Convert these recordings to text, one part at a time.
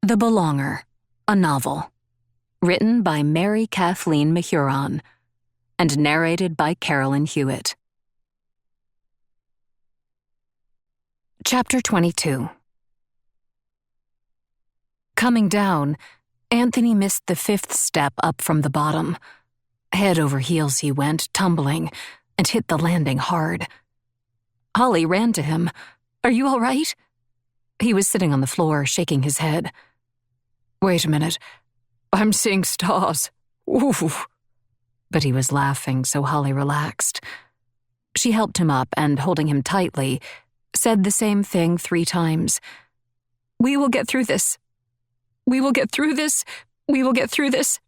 The Belonger, a novel, written by Kathleen Mehuron, and narrated by Kathleen Hewitt. Chapter 22. Coming down, Anthony missed the fifth step up from the bottom. Head over heels he went, tumbling, and hit the landing hard. Holly ran to him. "Are you all right?" He was sitting on the floor, shaking his head. "Wait a minute. I'm seeing stars. Ooh." But he was laughing, so Holly relaxed. She helped him up and, holding him tightly, said the same thing 3 times. "We will get through this. We will get through this. We will get through this."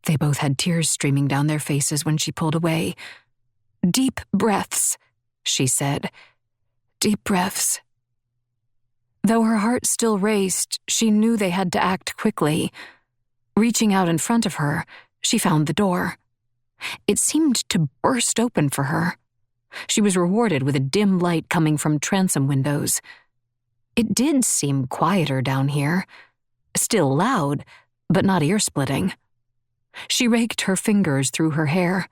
They both had tears streaming down their faces when she pulled away. "Deep breaths," she said. "Deep breaths." Though her heart still raced, she knew they had to act quickly. Reaching out in front of her, she found the door. It seemed to burst open for her. She was rewarded with a dim light coming from transom windows. It did seem quieter down here. Still loud, but not ear-splitting. She raked her fingers through her hair.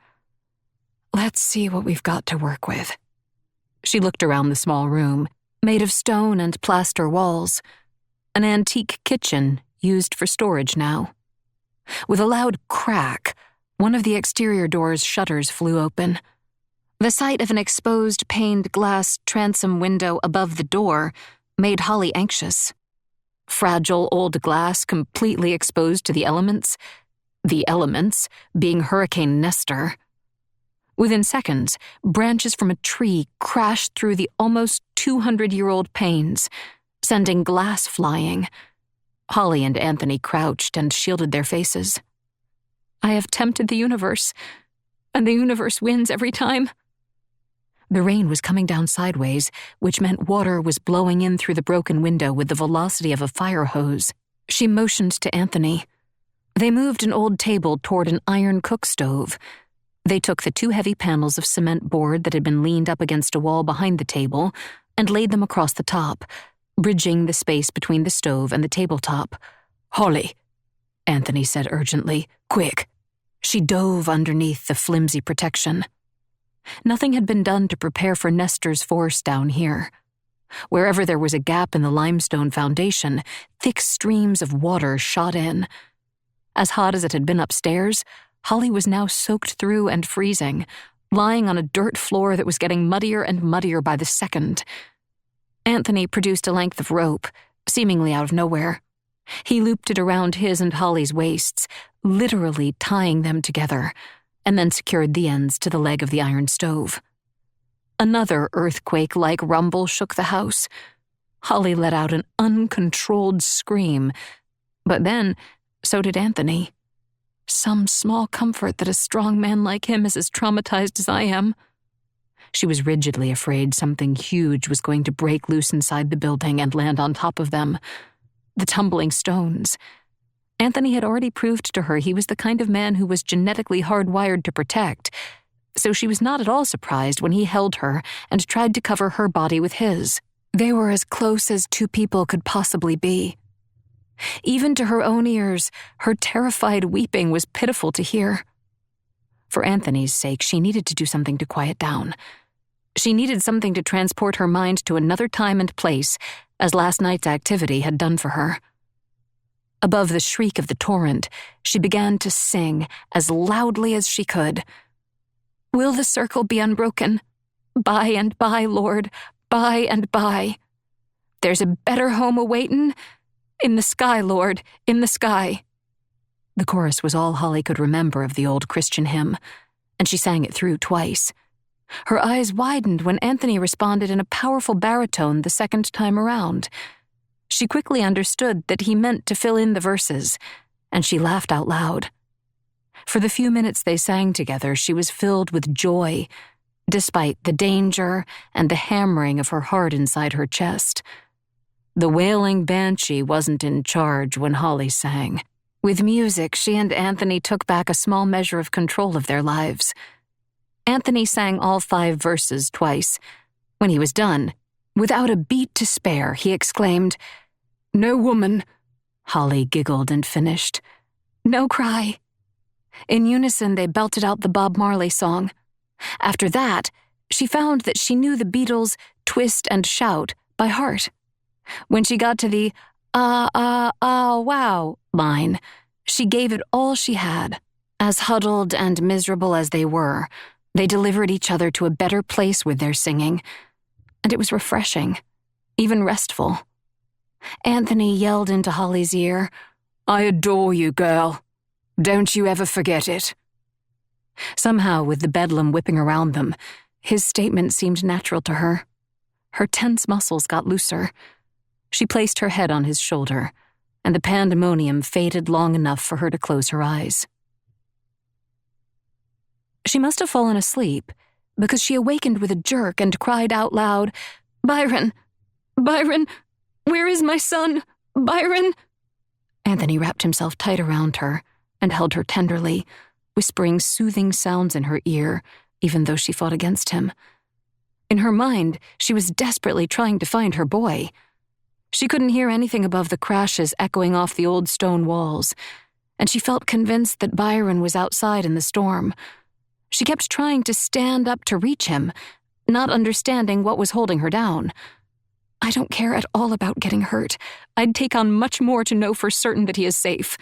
"Let's see what we've got to work with." She looked around the small room, made of stone and plaster walls, an antique kitchen used for storage now. With a loud crack, one of the exterior door's shutters flew open. The sight of an exposed paned glass transom window above the door made Holly anxious. Fragile old glass completely exposed to the elements being Hurricane Nestor. Within seconds, branches from a tree crashed through the almost 200-year-old panes, sending glass flying. Holly and Anthony crouched and shielded their faces. "I have tempted the universe, and the universe wins every time." The rain was coming down sideways, which meant water was blowing in through the broken window with the velocity of a fire hose. She motioned to Anthony. They moved an old table toward an iron cook stove. They took the 2 heavy panels of cement board that had been leaned up against a wall behind the table and laid them across the top, bridging the space between the stove and the tabletop. "Holly," Anthony said urgently. "Quick." She dove underneath the flimsy protection. Nothing had been done to prepare for Nestor's force down here. Wherever there was a gap in the limestone foundation, thick streams of water shot in. As hot as it had been upstairs, Holly was now soaked through and freezing, lying on a dirt floor that was getting muddier and muddier by the second. Anthony produced a length of rope, seemingly out of nowhere. He looped it around his and Holly's waists, literally tying them together, and then secured the ends to the leg of the iron stove. Another earthquake-like rumble shook the house. Holly let out an uncontrolled scream, but then so did Anthony. Some small comfort that a strong man like him is as traumatized as I am. She was rigidly afraid something huge was going to break loose inside the building and land on top of them. The tumbling stones. Anthony had already proved to her he was the kind of man who was genetically hardwired to protect, so she was not at all surprised when he held her and tried to cover her body with his. They were as close as 2 people could possibly be. Even to her own ears, her terrified weeping was pitiful to hear. For Anthony's sake, she needed to do something to quiet down. She needed something to transport her mind to another time and place, as last night's activity had done for her. Above the shriek of the torrent, she began to sing as loudly as she could. "Will the circle be unbroken? By and by, Lord, by and by. There's a better home awaitin'. In the sky, Lord, in the sky." The chorus was all Holly could remember of the old Christian hymn, and she sang it through twice. Her eyes widened when Anthony responded in a powerful baritone the second time around. She quickly understood that he meant to fill in the verses, and she laughed out loud. For the few minutes they sang together, she was filled with joy, despite the danger and the hammering of her heart inside her chest. The wailing banshee wasn't in charge when Holly sang. With music, she and Anthony took back a small measure of control of their lives. Anthony sang all 5 verses twice. When he was done, without a beat to spare, he exclaimed, "No woman, Holly giggled and finished. No cry. In unison, they belted out the Bob Marley song. After that, she found that she knew the Beatles' Twist and Shout by heart. When she got to the wow line, she gave it all she had. As huddled and miserable as they were, they delivered each other to a better place with their singing, and it was refreshing, even restful. Anthony yelled into Holly's ear, I adore you, girl. Don't you ever forget it. Somehow, with the bedlam whipping around them, his statement seemed natural to her. Her tense muscles got looser. She placed her head on his shoulder, and the pandemonium faded long enough for her to close her eyes. She must have fallen asleep, because she awakened with a jerk and cried out loud, Byron! Byron! Where is my son? Byron! Anthony wrapped himself tight around her and held her tenderly, whispering soothing sounds in her ear, even though she fought against him. In her mind, she was desperately trying to find her boy. She couldn't hear anything above the crashes echoing off the old stone walls, and she felt convinced that Byron was outside in the storm. She kept trying to stand up to reach him, not understanding what was holding her down. I don't care at all about getting hurt. I'd take on much more to know for certain that he is safe.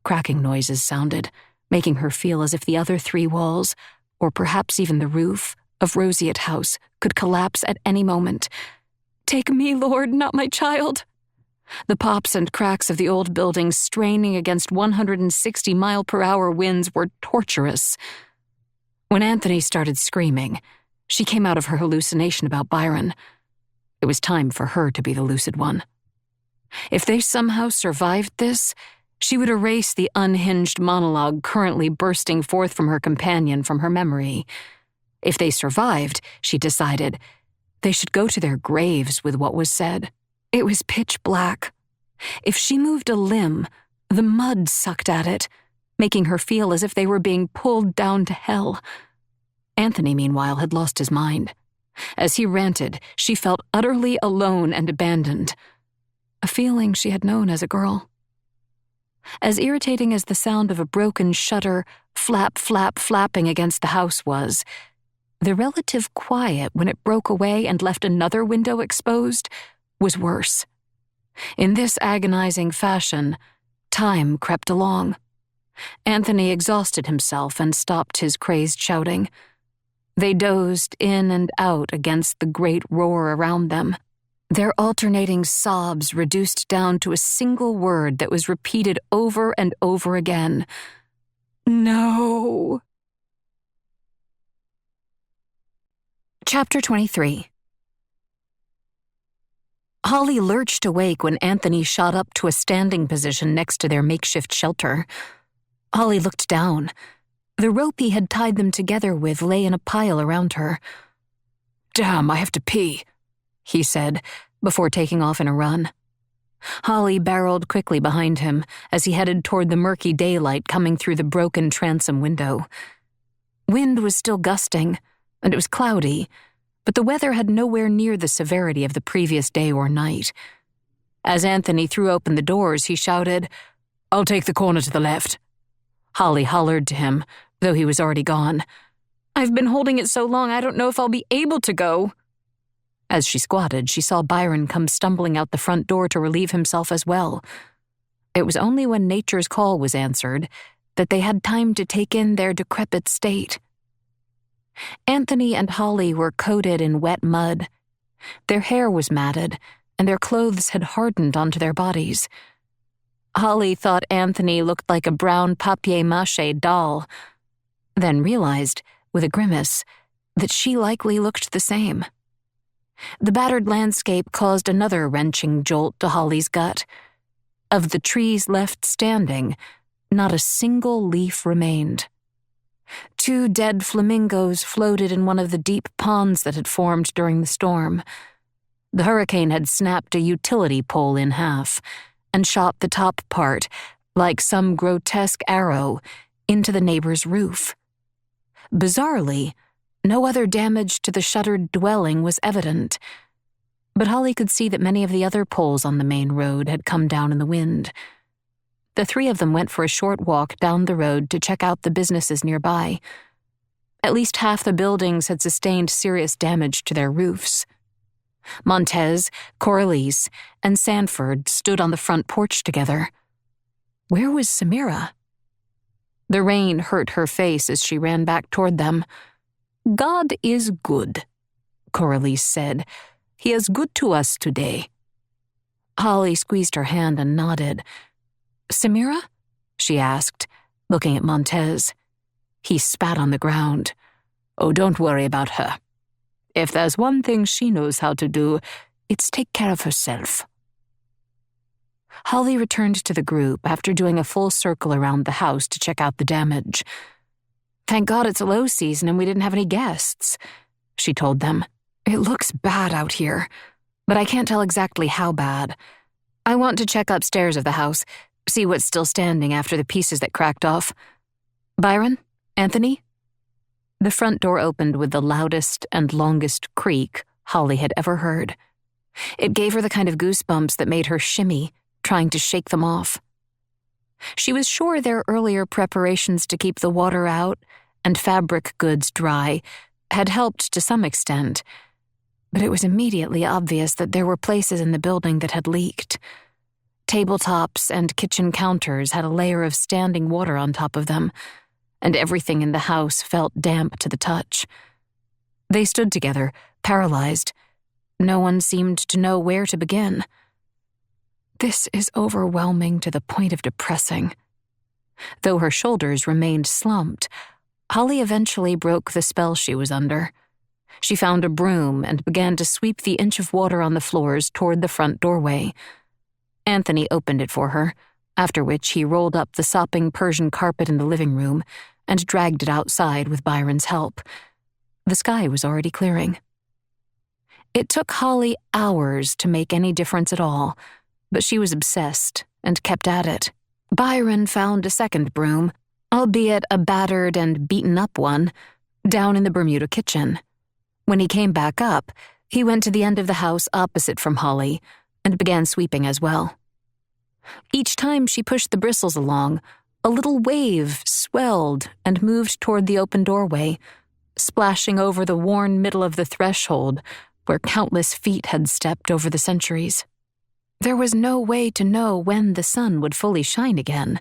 Cracking noises sounded, making her feel as if the other 3 walls, or perhaps even the roof, of Roseate House could collapse at any moment. Take me, Lord, not my child. The pops and cracks of the old building straining against 160-mile-per-hour winds were torturous. When Anthony started screaming, she came out of her hallucination about Byron. It was time for her to be the lucid one. If they somehow survived this, she would erase the unhinged monologue currently bursting forth from her companion from her memory. If they survived, she decided, they should go to their graves with what was said. It was pitch black. If she moved a limb, the mud sucked at it, making her feel as if they were being pulled down to hell. Anthony, meanwhile, had lost his mind. As he ranted, she felt utterly alone and abandoned, a feeling she had known as a girl. As irritating as the sound of a broken shutter flapping against the house was, the relative quiet when it broke away and left another window exposed was worse. In this agonizing fashion, time crept along. Anthony exhausted himself and stopped his crazed shouting. They dozed in and out against the great roar around them, their alternating sobs reduced down to a single word that was repeated over and over again. No. Chapter 23. Holly lurched awake when Anthony shot up to a standing position next to their makeshift shelter. Holly looked down. The rope he had tied them together with lay in a pile around her. Damn, I have to pee, he said, before taking off in a run. Holly barreled quickly behind him as he headed toward the murky daylight coming through the broken transom window. Wind was still gusting, and it was cloudy, but the weather had nowhere near the severity of the previous day or night. As Anthony threw open the doors, he shouted, I'll take the corner to the left. Holly hollered to him, though he was already gone. I've been holding it so long I don't know if I'll be able to go. As she squatted, she saw Byron come stumbling out the front door to relieve himself as well. It was only when nature's call was answered that they had time to take in their decrepit state. Anthony and Holly were coated in wet mud. Their hair was matted, and their clothes had hardened onto their bodies. Holly thought Anthony looked like a brown papier-mâché doll, then realized, with a grimace, that she likely looked the same. The battered landscape caused another wrenching jolt to Holly's gut. Of the trees left standing, not a single leaf remained. 2 dead flamingos floated in one of the deep ponds that had formed during the storm. The hurricane had snapped a utility pole in half and shot the top part, like some grotesque arrow, into the neighbor's roof. Bizarrely, no other damage to the shuttered dwelling was evident. but Holly could see that many of the other poles on the main road had come down in the wind. The three of them went for a short walk down the road to check out the businesses nearby. At least half the buildings had sustained serious damage to their roofs. Montez, Coralise, and Sanford stood on the front porch together. Where was Samira? The rain hurt her face as she ran back toward them. "God is good," Coralise said. "He is good to us today." Holly squeezed her hand and nodded. "Samira?" she asked, looking at Montez. He spat on the ground. "Oh, don't worry about her. If there's one thing she knows how to do, it's take care of herself." Holly returned to the group after doing a full circle around the house to check out the damage. "Thank God it's a low season and we didn't have any guests," she told them. "It looks bad out here, but I can't tell exactly how bad. I want to check upstairs of the house, see what's still standing after the pieces that cracked off. Byron? Anthony?" The front door opened with the loudest and longest creak Holly had ever heard. It gave her the kind of goosebumps that made her shimmy, trying to shake them off. She was sure their earlier preparations to keep the water out and fabric goods dry had helped to some extent, but it was immediately obvious that there were places in the building that had leaked. Tabletops and kitchen counters had a layer of standing water on top of them, and everything in the house felt damp to the touch. They stood together, paralyzed. No one seemed to know where to begin. This is overwhelming to the point of depressing. Though her shoulders remained slumped, Holly eventually broke the spell she was under. She found a broom and began to sweep the inch of water on the floors toward the front doorway. Anthony opened it for her, after which he rolled up the sopping Persian carpet in the living room and dragged it outside with Byron's help. The sky was already clearing. It took Holly hours to make any difference at all, but she was obsessed and kept at it. Byron found a second broom, albeit a battered and beaten-up one, down in the Bermuda kitchen. When he came back up, he went to the end of the house opposite from Holly and began sweeping as well. Each time she pushed the bristles along, a little wave swelled and moved toward the open doorway, splashing over the worn middle of the threshold where countless feet had stepped over the centuries. There was no way to know when the sun would fully shine again.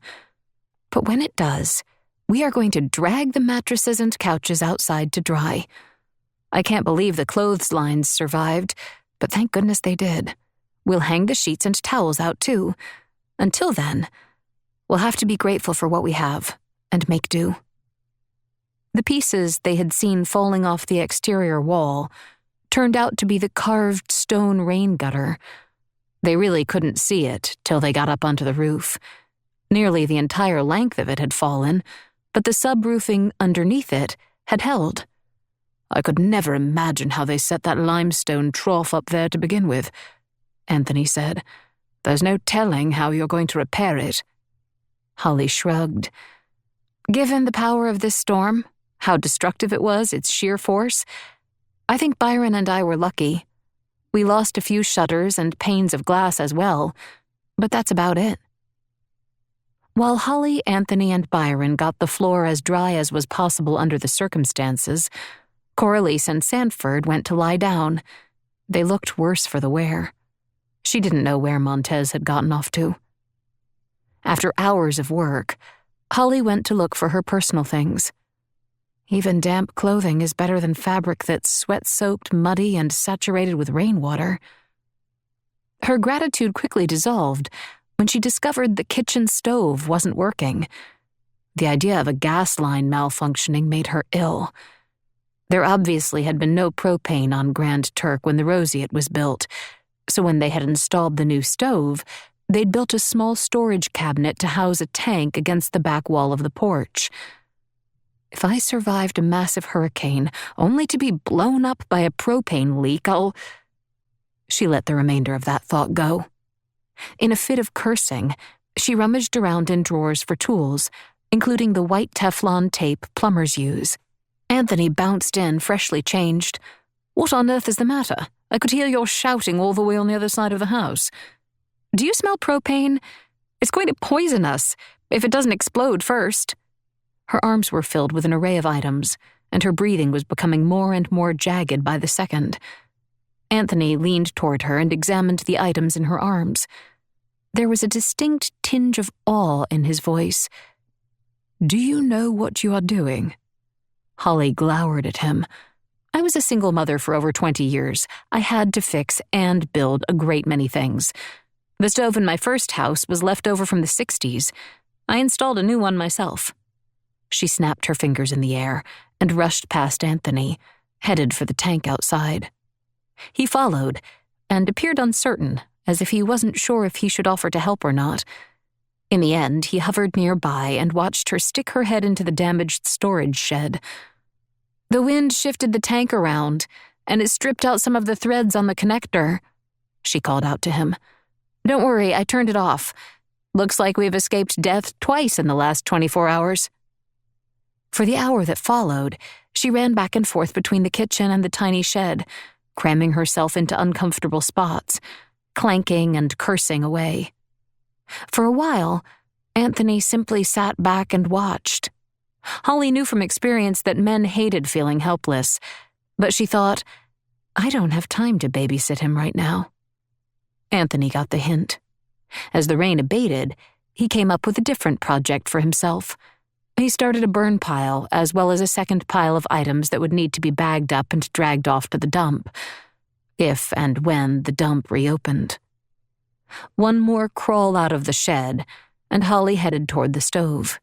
But when it does, we are going to drag the mattresses and couches outside to dry. I can't believe the clotheslines survived, but thank goodness they did. We'll hang the sheets and towels out too. Until then, we'll have to be grateful for what we have and make do. The pieces they had seen falling off the exterior wall turned out to be the carved stone rain gutter. They really couldn't see it till they got up onto the roof. Nearly the entire length of it had fallen, but the subroofing underneath it had held. I could never imagine how they set that limestone trough up there to begin with, Anthony said. There's no telling how you're going to repair it. Holly shrugged. Given the power of this storm, how destructive it was, its sheer force, I think Byron and I were lucky. We lost a few shutters and panes of glass as well, but that's about it. While Holly, Anthony, and Byron got the floor as dry as was possible under the circumstances, Coralise and Sanford went to lie down. They looked worse for the wear. She didn't know where Montez had gotten off to. After hours of work, Holly went to look for her personal things. Even damp clothing is better than fabric that's sweat-soaked, muddy, and saturated with rainwater. Her gratitude quickly dissolved when she discovered the kitchen stove wasn't working. The idea of a gas line malfunctioning made her ill. There obviously had been no propane on Grand Turk when the Roseate was built, so when they had installed the new stove, they'd built a small storage cabinet to house a tank against the back wall of the porch. If I survived a massive hurricane, only to be blown up by a propane leak, She let the remainder of that thought go. In a fit of cursing, she rummaged around in drawers for tools, including the white Teflon tape plumbers use. Anthony bounced in, freshly changed. What on earth is the matter? I could hear your shouting all the way on the other side of the house. Do you smell propane? It's going to poison us if it doesn't explode first." Her arms were filled with an array of items, and her breathing was becoming more and more jagged by the second. Anthony leaned toward her and examined the items in her arms. There was a distinct tinge of awe in his voice. "Do you know what you are doing?" Holly glowered at him. I was a single mother for over 20 years. I had to fix and build a great many things. The stove in my first house was left over from the 60s. I installed a new one myself. She snapped her fingers in the air and rushed past Anthony, headed for the tank outside. He followed and appeared uncertain, as if he wasn't sure if he should offer to help or not. In the end, he hovered nearby and watched her stick her head into the damaged storage shed. "The wind shifted the tank around, and it stripped out some of the threads on the connector," she called out to him. "Don't worry, I turned it off. Looks like we've escaped death twice in the last 24 hours. For the hour that followed, she ran back and forth between the kitchen and the tiny shed, cramming herself into uncomfortable spots, clanking and cursing away. For a while, Anthony simply sat back and watched. Holly knew from experience that men hated feeling helpless, but she thought, I don't have time to babysit him right now. Anthony got the hint. As the rain abated, he came up with a different project for himself. He started a burn pile, as well as a second pile of items that would need to be bagged up and dragged off to the dump, if and when the dump reopened. One more crawl out of the shed, and Holly headed toward the stove.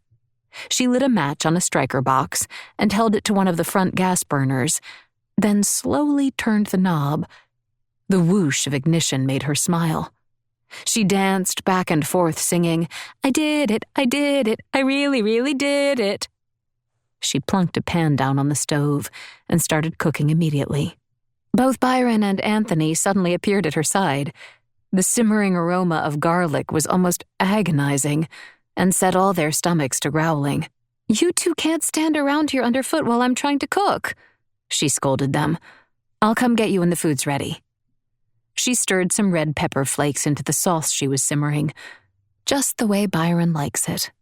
She lit a match on a striker box and held it to one of the front gas burners, then slowly turned the knob. The whoosh of ignition made her smile. She danced back and forth singing, I did it, I really, really did it. She plunked a pan down on the stove and started cooking immediately. Both Byron and Anthony suddenly appeared at her side. The simmering aroma of garlic was almost agonizing and set all their stomachs to growling. You two can't stand around here underfoot while I'm trying to cook, she scolded them. I'll come get you when the food's ready. She stirred some red pepper flakes into the sauce she was simmering, just the way Byron likes it.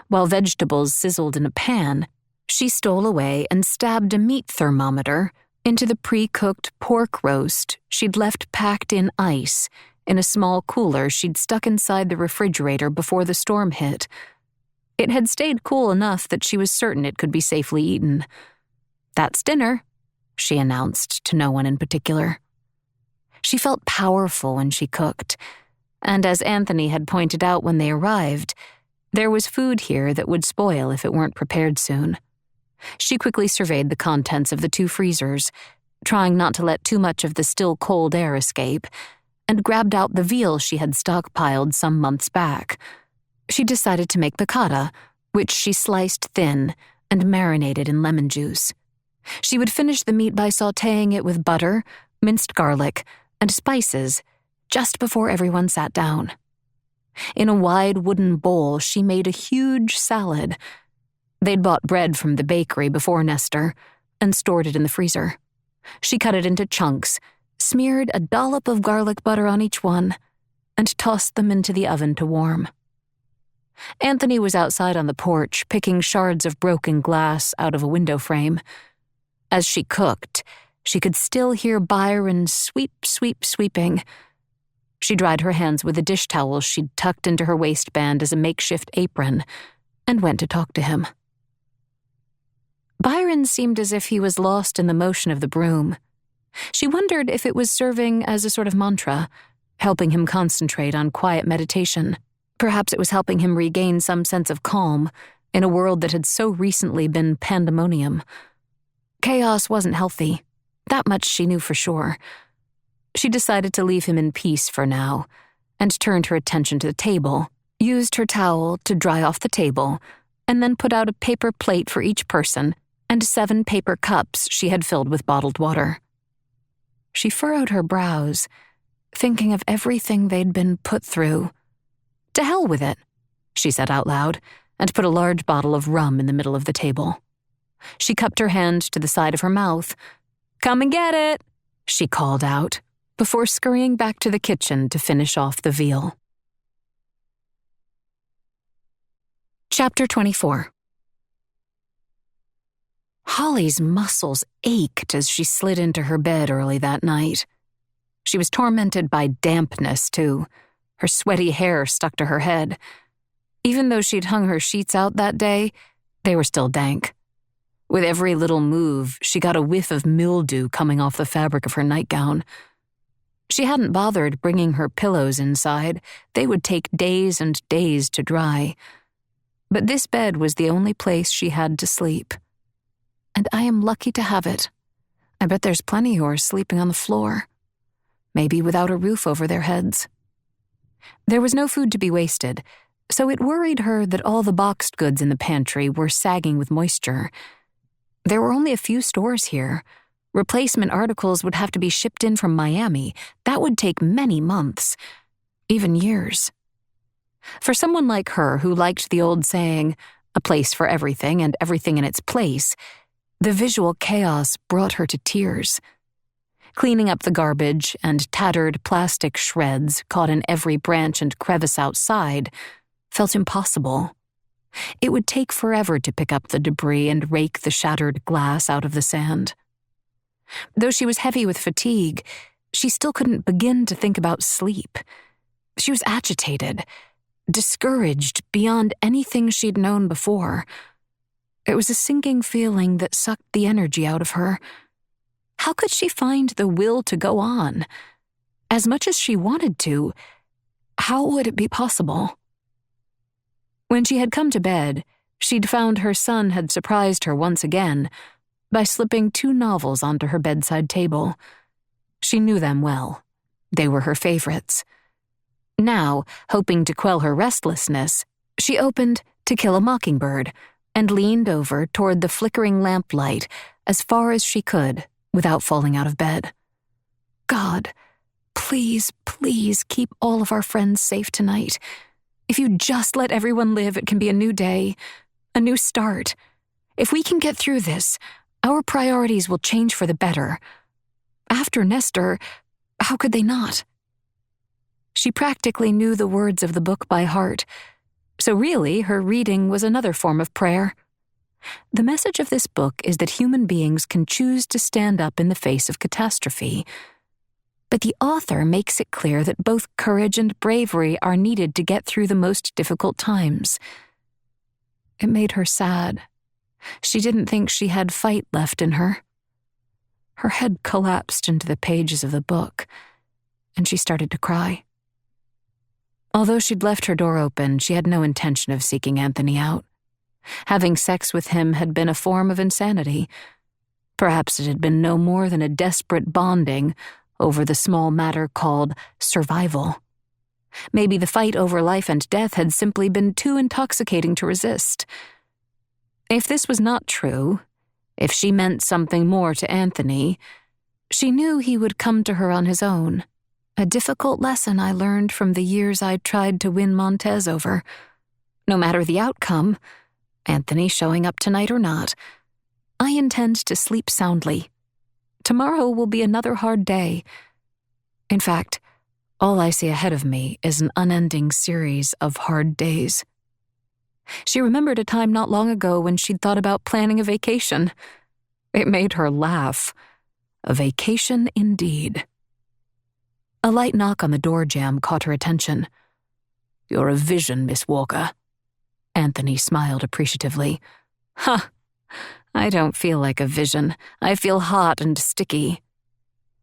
While vegetables sizzled in a pan, she stole away and stabbed a meat thermometer into the pre-cooked pork roast she'd left packed in ice in a small cooler she'd stuck inside the refrigerator before the storm hit. It had stayed cool enough that she was certain it could be safely eaten. That's dinner, she announced to no one in particular. She felt powerful when she cooked, and as Anthony had pointed out when they arrived, there was food here that would spoil if it weren't prepared soon. She quickly surveyed the contents of the two freezers, trying not to let too much of the still cold air escape, and grabbed out the veal she had stockpiled some months back. She decided to make piccata, which she sliced thin and marinated in lemon juice. She would finish the meat by sautéing it with butter, minced garlic, and spices just before everyone sat down. In a wide wooden bowl, she made a huge salad. They'd bought bread from the bakery before Nestor and stored it in the freezer. She cut it into chunks, smeared a dollop of garlic butter on each one, and tossed them into the oven to warm. Anthony was outside on the porch, picking shards of broken glass out of a window frame. As she cooked, she could still hear Byron sweeping. She dried her hands with a dish towel she'd tucked into her waistband as a makeshift apron and went to talk to him. Byron seemed as if he was lost in the motion of the broom. She wondered if it was serving as a sort of mantra, helping him concentrate on quiet meditation. Perhaps it was helping him regain some sense of calm in a world that had so recently been pandemonium. Chaos wasn't healthy. That much she knew for sure. She decided to leave him in peace for now, and turned her attention to the table, used her towel to dry off the table, and then put out a paper plate for each person and 7 paper cups she had filled with bottled water. She furrowed her brows, thinking of everything they'd been put through. To hell with it, she said out loud, and put a large bottle of rum in the middle of the table. She cupped her hand to the side of her mouth. Come and get it, she called out, before scurrying back to the kitchen to finish off the veal. Chapter 24. Holly's muscles ached as she slid into her bed early that night. She was tormented by dampness, too. Her sweaty hair stuck to her head. Even though she'd hung her sheets out that day, they were still dank. With every little move, she got a whiff of mildew coming off the fabric of her nightgown. She hadn't bothered bringing her pillows inside. They would take days and days to dry. But this bed was the only place she had to sleep. And I am lucky to have it. I bet there's plenty who are sleeping on the floor. Maybe without a roof over their heads. There was no food to be wasted, so it worried her that all the boxed goods in the pantry were sagging with moisture. There were only a few stores here. Replacement articles would have to be shipped in from Miami. That would take many months, even years. For someone like her who liked the old saying, a place for everything and everything in its place, the visual chaos brought her to tears. Cleaning up the garbage and tattered plastic shreds caught in every branch and crevice outside felt impossible. It would take forever to pick up the debris and rake the shattered glass out of the sand. Though she was heavy with fatigue, she still couldn't begin to think about sleep. She was agitated, discouraged beyond anything she'd known before. It was a sinking feeling that sucked the energy out of her. How could she find the will to go on? As much as she wanted to, how would it be possible? When she had come to bed, she'd found her son had surprised her once again by slipping 2 novels onto her bedside table. She knew them well. They were her favorites. Now, hoping to quell her restlessness, she opened To Kill a Mockingbird and leaned over toward the flickering lamplight as far as she could without falling out of bed. God, please, please keep all of our friends safe tonight. If you just let everyone live, it can be a new day, a new start. If we can get through this, our priorities will change for the better. After Nestor, how could they not? She practically knew the words of the book by heart, so really her reading was another form of prayer. The message of this book is that human beings can choose to stand up in the face of catastrophe. But the author makes it clear that both courage and bravery are needed to get through the most difficult times. It made her sad. She didn't think she had fight left in her. Her head collapsed into the pages of the book, and she started to cry. Although she'd left her door open, she had no intention of seeking Anthony out. Having sex with him had been a form of insanity. Perhaps it had been no more than a desperate bonding over the small matter called survival. Maybe the fight over life and death had simply been too intoxicating to resist. If this was not true, if she meant something more to Anthony, she knew he would come to her on his own. A difficult lesson I learned from the years I'd tried to win Montez over. No matter the outcome, Anthony showing up tonight or not, I intend to sleep soundly. Tomorrow will be another hard day. In fact, all I see ahead of me is an unending series of hard days. She remembered a time not long ago when she'd thought about planning a vacation. It made her laugh. A vacation indeed. A light knock on the door jamb caught her attention. "You're a vision, Miss Walker." Anthony smiled appreciatively. "Huh. I don't feel like a vision. I feel hot and sticky."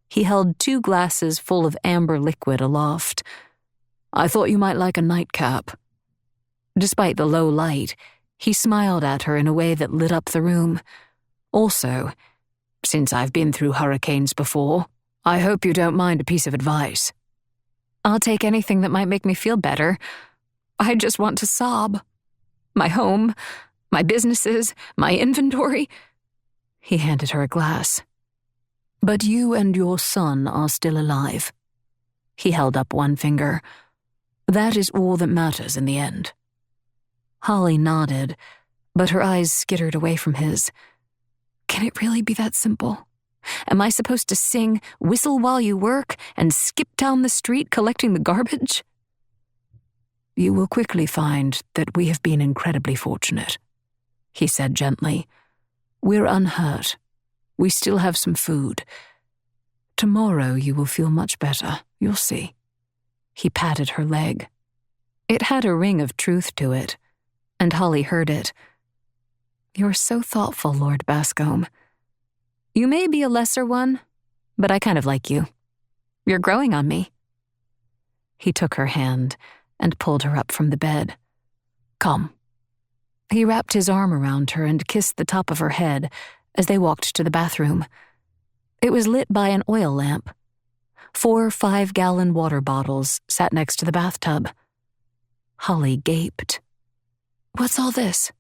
He held 2 glasses full of amber liquid aloft. "I thought you might like a nightcap." Despite the low light, he smiled at her in a way that lit up the room. "Also, since I've been through hurricanes before, I hope you don't mind a piece of advice." "I'll take anything that might make me feel better. I just want to sob. My home, my businesses, my inventory." He handed her a glass. "But you and your son are still alive." He held up one finger. "That is all that matters in the end." Holly nodded, but her eyes skittered away from his. Can it really be that simple? Am I supposed to sing Whistle While You Work and skip down the street collecting the garbage? You will quickly find that we have been incredibly fortunate, he said gently. We're unhurt. We still have some food. Tomorrow you will feel much better, you'll see. He patted her leg. It had a ring of truth to it, and Holly heard it. You're so thoughtful, Lord Bascombe. You may be a lesser one, but I kind of like you. You're growing on me. He took her hand and pulled her up from the bed. Come. He wrapped his arm around her and kissed the top of her head as they walked to the bathroom. It was lit by an oil lamp. 4 5-gallon water bottles sat next to the bathtub. Holly gaped. What's all this?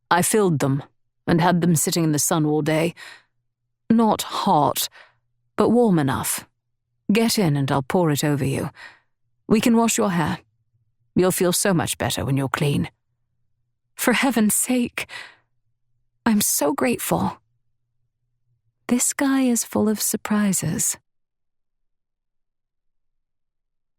I filled them and had them sitting in the sun all day. Not hot, but warm enough. Get in and I'll pour it over you. We can wash your hair. You'll feel so much better when you're clean. For heaven's sake, I'm so grateful. This guy is full of surprises.